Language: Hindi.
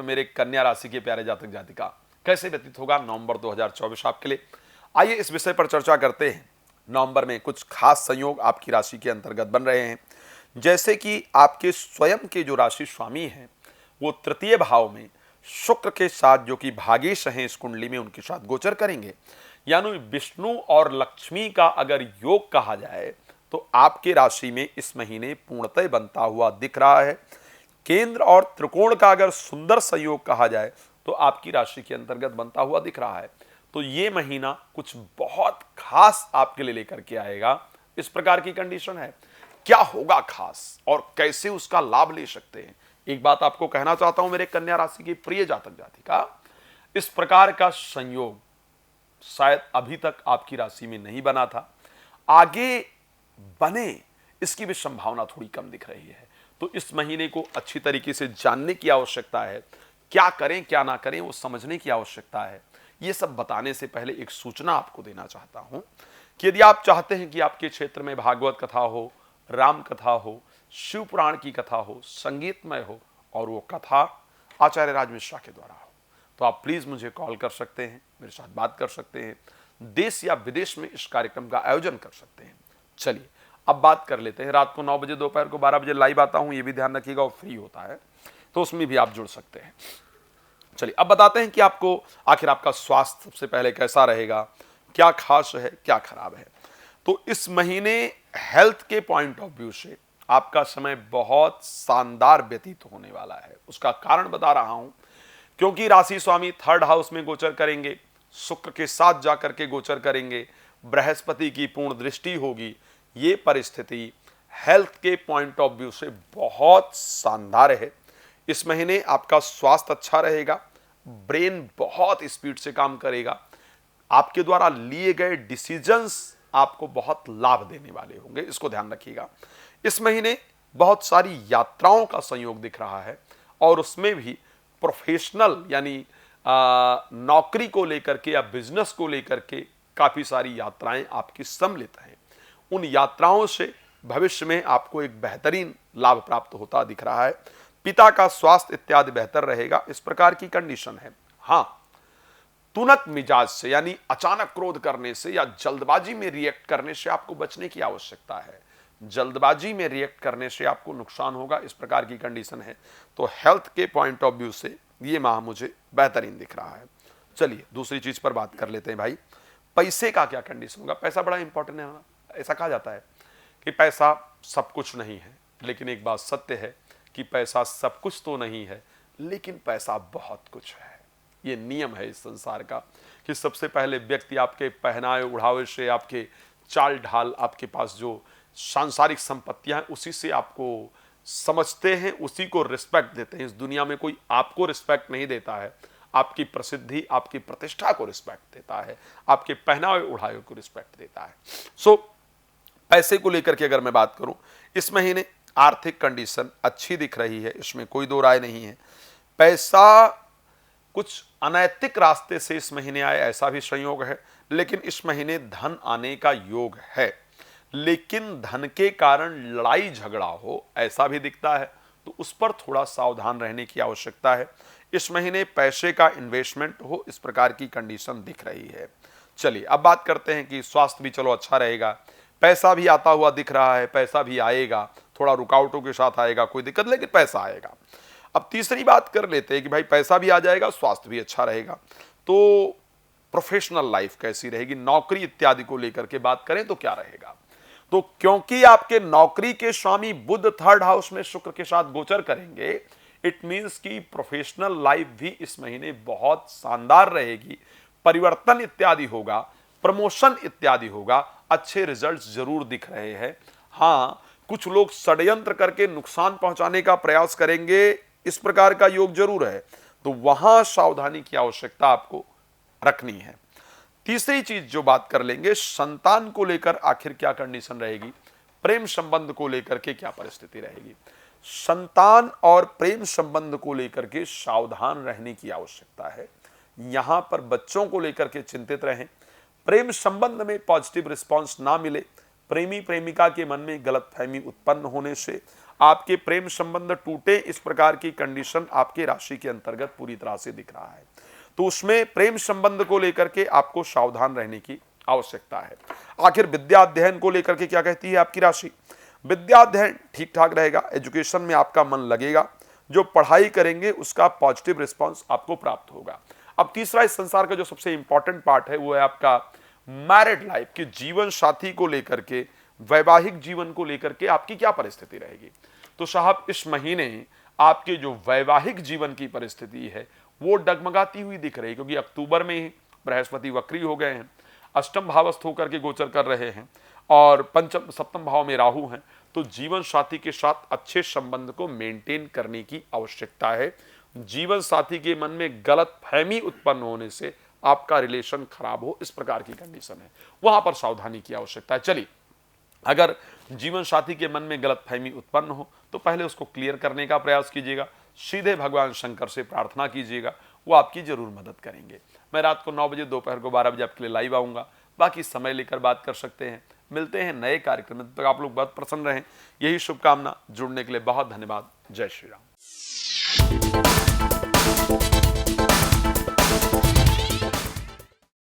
तो मेरे कन्या राशि के प्यारे जातक जातिका, कैसे व्यतीत होगा नवंबर 2024 आपके लिए। आइए इस विषय पर चर्चा करते हैं। नवंबर में कुछ खास संयोग आपकी राशि के अंतर्गत बन रहे हैं, जैसे कि आपके स्वयं के जो राशि स्वामी हैं वो तृतीय भाव में शुक्र के साथ, जो कि भागेश हैं इस कुंडली में, उनके साथ गोचर करेंगे। यानी विष्णु और लक्ष्मी का अगर योग कहा जाए तो आपके राशि में इस महीने पूर्णतः बनता हुआ दिख रहा है। केंद्र और त्रिकोण का अगर सुंदर संयोग कहा जाए तो आपकी राशि के अंतर्गत बनता हुआ दिख रहा है। तो ये महीना कुछ बहुत खास आपके लिए लेकर के आएगा, इस प्रकार की कंडीशन है। क्या होगा खास और कैसे उसका लाभ ले सकते हैं, एक बात आपको कहना चाहता हूं मेरे कन्या राशि की प्रिय जातक जातिका, इस प्रकार का संयोग शायद अभी तक आपकी राशि में नहीं बना था, आगे बने इसकी भी संभावना थोड़ी कम दिख रही है। तो इस महीने को अच्छी तरीके से जानने की आवश्यकता है, क्या करें क्या ना करें वो समझने की आवश्यकता है। ये सब बताने से पहले एक सूचना आपको देना चाहता हूं कि यदि आप चाहते हैं कि आपके क्षेत्र में भागवत कथा हो, राम कथा हो, शिव पुराण की कथा हो, संगीतमय हो और वो कथा आचार्य राज मिश्रा के द्वारा हो, तो आप प्लीज मुझे कॉल कर सकते हैं, मेरे साथ बात कर सकते हैं, देश या विदेश में इस कार्यक्रम का आयोजन कर सकते हैं। चलिए अब बात कर लेते हैं। रात को 9 बजे, दोपहर को 12 बजे लाइव आता हूं, ये भी ध्यान रखिएगा, और फ्री होता है तो उसमें भी आप जुड़ सकते हैं। चलिए अब बताते हैं कि आपको आखिर आपका स्वास्थ्य सबसे पहले कैसा रहेगा, क्या खास है क्या खराब है। तो इस महीने हेल्थ के पॉइंट ऑफ व्यू से आपका समय बहुत शानदार व्यतीत होने वाला है। उसका कारण बता रहा हूं, क्योंकि राशि स्वामी थर्ड हाउस में गोचर करेंगे, शुक्र के साथ जाकर के गोचर करेंगे, बृहस्पति की पूर्ण दृष्टि होगी। ये परिस्थिति हेल्थ के पॉइंट ऑफ व्यू से बहुत शानदार है। इस महीने आपका स्वास्थ्य अच्छा रहेगा, ब्रेन बहुत स्पीड से काम करेगा, आपके द्वारा लिए गए डिसीजंस आपको बहुत लाभ देने वाले होंगे, इसको ध्यान रखिएगा। इस महीने बहुत सारी यात्राओं का संयोग दिख रहा है और उसमें भी प्रोफेशनल यानी नौकरी को लेकर के या बिजनेस को लेकर के काफी सारी यात्राएं आपकी सम्मिलित हैं। उन यात्राओं से भविष्य में आपको एक बेहतरीन लाभ प्राप्त होता दिख रहा है। पिता का स्वास्थ्य इत्यादि बेहतर रहेगा, इस प्रकार की कंडीशन है। हाँ, तुनक मिजाज से यानी अचानक क्रोध करने से या जल्दबाजी में रिएक्ट करने से आपको बचने की आवश्यकता है। जल्दबाजी में रिएक्ट करने से आपको नुकसान होगा, इस प्रकार की कंडीशन है। तो हेल्थ के पॉइंट ऑफ व्यू से ये माह मुझे बेहतरीन दिख रहा है। चलिए दूसरी चीज पर बात कर लेते हैं भाई, पैसे का क्या कंडीशन होगा। पैसा बड़ा इंपॉर्टेंट है ना। ऐसा कहा जाता है कि पैसा सब कुछ नहीं है, लेकिन एक बात सत्य है कि पैसा सब कुछ तो नहीं है, लेकिन पैसा बहुत कुछ है। ये नियम है इस संसार का कि सबसे पहले व्यक्ति आपके पहनावे उड़ावे से, आपके चाल ढाल, आपके पास जो सांसारिक संपत्तियां हैं उसी से आपको समझते हैं, उसी को रिस्पेक्ट देते हैं। इस दुनिया में कोई आपको रिस्पेक्ट नहीं देता है, आपकी प्रसिद्धि आपकी प्रतिष्ठा को रिस्पेक्ट देता है, आपके पहनावे उड़ावे को रिस्पेक्ट देता है। सो पैसे को लेकर के अगर मैं बात करूं, इस महीने आर्थिक कंडीशन अच्छी दिख रही है, इसमें कोई दो राय नहीं है। पैसा कुछ अनैतिक रास्ते से इस महीने आए ऐसा भी संयोग है, लेकिन इस महीने धन आने का योग है, लेकिन धन के कारण लड़ाई झगड़ा हो ऐसा भी दिखता है, तो उस पर थोड़ा सावधान रहने की आवश्यकता है। इस महीने पैसे का इन्वेस्टमेंट हो, इस प्रकार की कंडीशन दिख रही है। चलिए अब बात करते हैं कि स्वास्थ्य भी चलो अच्छा रहेगा, पैसा भी आता हुआ दिख रहा है, पैसा भी आएगा, थोड़ा रुकावटों के साथ आएगा, कोई दिक्कत, लेकिन पैसा आएगा। अब तीसरी बात कर लेते हैं कि भाई पैसा भी आ जाएगा, स्वास्थ्य भी अच्छा रहेगा, तो प्रोफेशनल लाइफ कैसी रहेगी, नौकरी इत्यादि को लेकर के बात करें तो क्या रहेगा। तो क्योंकि आपके नौकरी के स्वामी बुध थर्ड हाउस में शुक्र के साथ गोचर करेंगे, इट मींस कि प्रोफेशनल लाइफ भी इस महीने बहुत शानदार रहेगी। परिवर्तन इत्यादि होगा, प्रमोशन इत्यादि होगा, अच्छे रिजल्ट्स जरूर दिख रहे हैं। हाँ, कुछ लोग षड्यंत्र करके नुकसान पहुंचाने का प्रयास करेंगे, इस प्रकार का योग जरूर है, तो वहां सावधानी की आवश्यकता आपको रखनी है। तीसरी चीज जो बात कर लेंगे, संतान को लेकर आखिर क्या कंडीशन रहेगी, प्रेम संबंध को लेकर के क्या परिस्थिति रहेगी। संतान और प्रेम संबंध को लेकर के सावधान रहने की आवश्यकता है। यहां पर बच्चों को लेकर के चिंतित रहें। प्रेम संबंध में पॉजिटिव रिस्पांस ना मिले, प्रेमी प्रेमिका के मन में गलतफहमी उत्पन्न होने से आपके प्रेम संबंध टूटे, इस प्रकार की कंडीशन आपके राशि के अंतर्गत पूरी तरह से दिख रहा है। तो उसमें प्रेम संबंध को लेकर के आपको सावधान रहने की आवश्यकता है। आखिर विद्या अध्ययन को लेकर के क्या कहती है आपकी राशि? विद्या अध्ययन ठीक ठाक रहेगा, एजुकेशन में आपका मन लगेगा, जो पढ़ाई करेंगे उसका पॉजिटिव रिस्पांस आपको प्राप्त होगा। अब तीसरा इस संसार का जो सबसे इंपॉर्टेंट पार्ट है वो है आपका मैरिड लाइफ, की जीवन साथी को लेकर के, वैवाहिक जीवन को लेकर के आपकी क्या परिस्थिति रहेगी। तो साहब इस महीने आपके जो वैवाहिक जीवन की परिस्थिति है वो डगमगाती हुई दिख रही है, क्योंकि अक्टूबर में ही बृहस्पति वक्री हो गए हैं, अष्टम भावस्थ होकर के गोचर कर रहे हैं और पंचम सप्तम भाव में राहु हैं। तो जीवन साथी के साथ अच्छे संबंध को मेंटेन करने की आवश्यकता है। जीवन साथी के मन में गलत फहमी उत्पन्न होने से आपका रिलेशन खराब हो, इस प्रकार की कंडीशन है, वहां पर सावधानी की आवश्यकता है। चलिए, अगर जीवन साथी के मन में गलत फहमी उत्पन्न हो तो पहले उसको क्लियर करने का प्रयास कीजिएगा, सीधे भगवान शंकर से प्रार्थना कीजिएगा, वो आपकी जरूर मदद करेंगे। मैं रात को 9 बजे, दोपहर को 12 बजे आपके लिए लाइव आऊँगा, बाकी समय लेकर बात कर सकते हैं। मिलते हैं नए कार्यक्रम में, तब तक आप लोग बहुत प्रसन्न रहें, यही शुभकामना। जुड़ने के लिए बहुत धन्यवाद। जय श्री राम।